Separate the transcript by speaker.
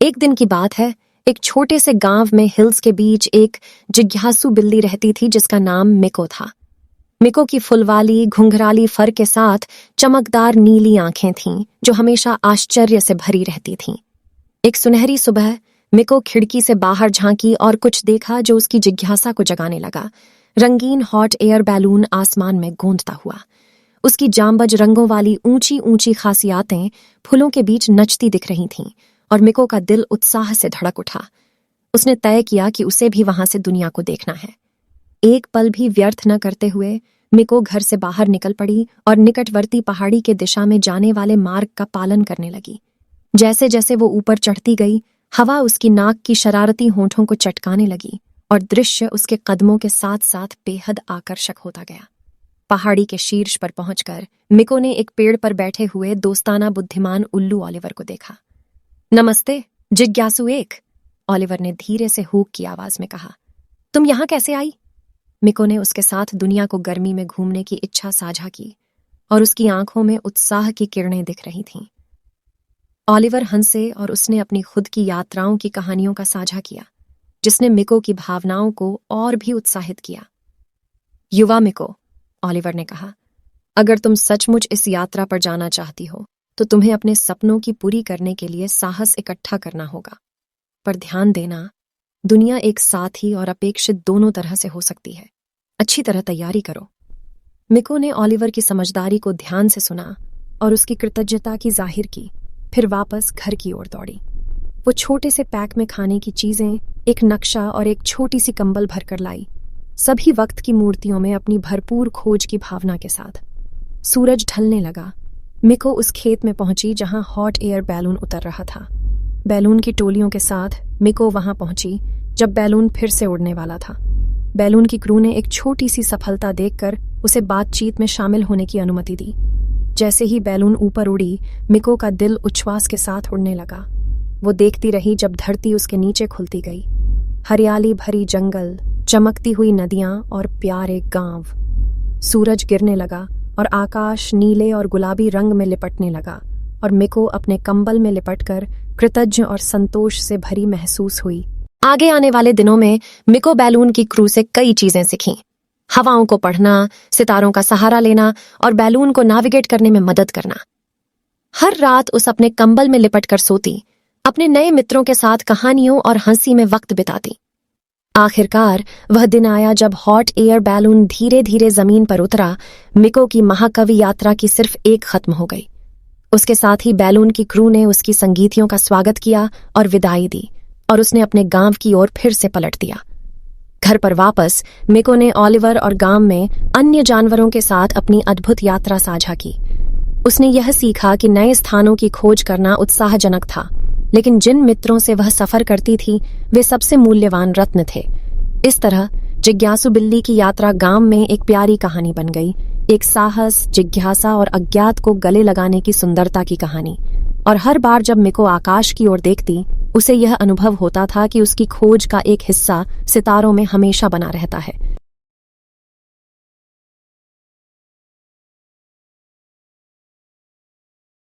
Speaker 1: एक दिन की बात है, एक छोटे से गांव में हिल्स के बीच एक जिज्ञासु बिल्ली रहती थी जिसका नाम मिको था। मिको की फुलवाली घुंघराली फर के साथ चमकदार नीली आंखें थीं जो हमेशा आश्चर्य से भरी रहती थीं। एक सुनहरी सुबह मिको खिड़की से बाहर झांकी और कुछ देखा जो उसकी जिज्ञासा को जगाने लगा। रंगीन हॉट एयर बैलून आसमान में गूंजता हुआ, उसकी जांबज रंगों वाली ऊंची ऊंची खासियातें फूलों के बीच नचती दिख रही थीं और मिको का दिल उत्साह से धड़क उठा। उसने तय किया कि उसे भी वहां से दुनिया को देखना है। एक पल भी व्यर्थ न करते हुए मिको घर से बाहर निकल पड़ी और निकटवर्ती पहाड़ी के दिशा में जाने वाले मार्ग का पालन करने लगी। जैसे जैसे वो ऊपर चढ़ती गई, हवा उसकी नाक की शरारती होंठों को चटकाने लगी और दृश्य उसके कदमों के साथ साथ बेहद आकर्षक होता गया। पहाड़ी के शीर्ष पर पहुंचकर मिको ने एक पेड़ पर बैठे हुए दोस्ताना बुद्धिमान उल्लू ओलिवर को देखा। नमस्ते जिज्ञासु एक, ओलिवर ने धीरे से हूक की आवाज में कहा। तुम यहां कैसे आई? मिको ने उसके साथ दुनिया को गर्मी में घूमने की इच्छा साझा की और उसकी आंखों में उत्साह की किरणें दिख रही थीं। ओलिवर हंसे और उसने अपनी खुद की यात्राओं की कहानियों का साझा किया, जिसने मिको की भावनाओं को और भी उत्साहित किया। युवा मिको, ओलिवर ने कहा, अगर तुम सचमुच इस यात्रा पर जाना चाहती हो तो तुम्हें अपने सपनों की पूरी करने के लिए साहस इकट्ठा करना होगा। पर ध्यान देना, दुनिया एक साथी और अपेक्षित दोनों तरह से हो सकती है। अच्छी तरह तैयारी करो। मिको ने ओलिवर की समझदारी को ध्यान से सुना और उसकी कृतज्ञता की जाहिर की, फिर वापस घर की ओर दौड़ी। वो छोटे से पैक में खाने की चीजें, एक नक्शा और एक छोटी सी कंबल भरकर लाई, सभी वक्त की मूर्तियों में अपनी भरपूर खोज की भावना के साथ। सूरज ढलने लगा। मिको उस खेत में पहुंची जहां हॉट एयर बैलून उतर रहा था। बैलून की टोलियों के साथ मिको वहां पहुंची जब बैलून फिर से उड़ने वाला था। बैलून की क्रू ने एक छोटी सी सफलता देखकर उसे बातचीत में शामिल होने की अनुमति दी। जैसे ही बैलून ऊपर उड़ी, मिको का दिल उच्छ्वास के साथ उड़ने लगा। वो देखती रही जब धरती उसके नीचे खुलती गई। हरियाली भरी जंगल, चमकती हुई नदियां और प्यारे गांव। सूरज गिरने लगा और आकाश नीले और गुलाबी रंग में लिपटने लगा और मिको अपने कंबल में लिपटकर कृतज्ञ और संतोष से भरी महसूस हुई। आगे आने वाले दिनों में मिको बैलून की क्रू से कई चीजें सीखीं। हवाओं को पढ़ना, सितारों का सहारा लेना और बैलून को नेविगेट करने में मदद करना। हर रात उस अपने कंबल में लिपटकर सोती, अपने नए मित्रों के साथ कहानियों और हंसी में वक्त बिताती। आखिरकार वह दिन आया जब हॉट एयर बैलून धीरे धीरे जमीन पर उतरा। मिको की महाकवि यात्रा की सिर्फ एक खत्म हो गई। उसके साथ ही बैलून की क्रू ने उसकी संगीतियों का स्वागत किया और विदाई दी और उसने अपने गांव की ओर फिर से पलट दिया। घर पर वापस मिको ने ओलिवर और गांव में अन्य जानवरों के साथ अपनी अद्भुत यात्रा साझा की। उसने यह सीखा कि नए स्थानों की खोज करना उत्साहजनक था, लेकिन जिन मित्रों से वह सफर करती थी वे सबसे मूल्यवान रत्न थे। इस तरह जिज्ञासु बिल्ली की यात्रा गांव में एक प्यारी कहानी बन गई, एक साहस, जिज्ञासा और अज्ञात को गले लगाने की सुंदरता की कहानी। और हर बार जब मिको आकाश की ओर देखती, उसे यह अनुभव होता था कि उसकी खोज का एक हिस्सा सितारों में हमेशा बना रहता है।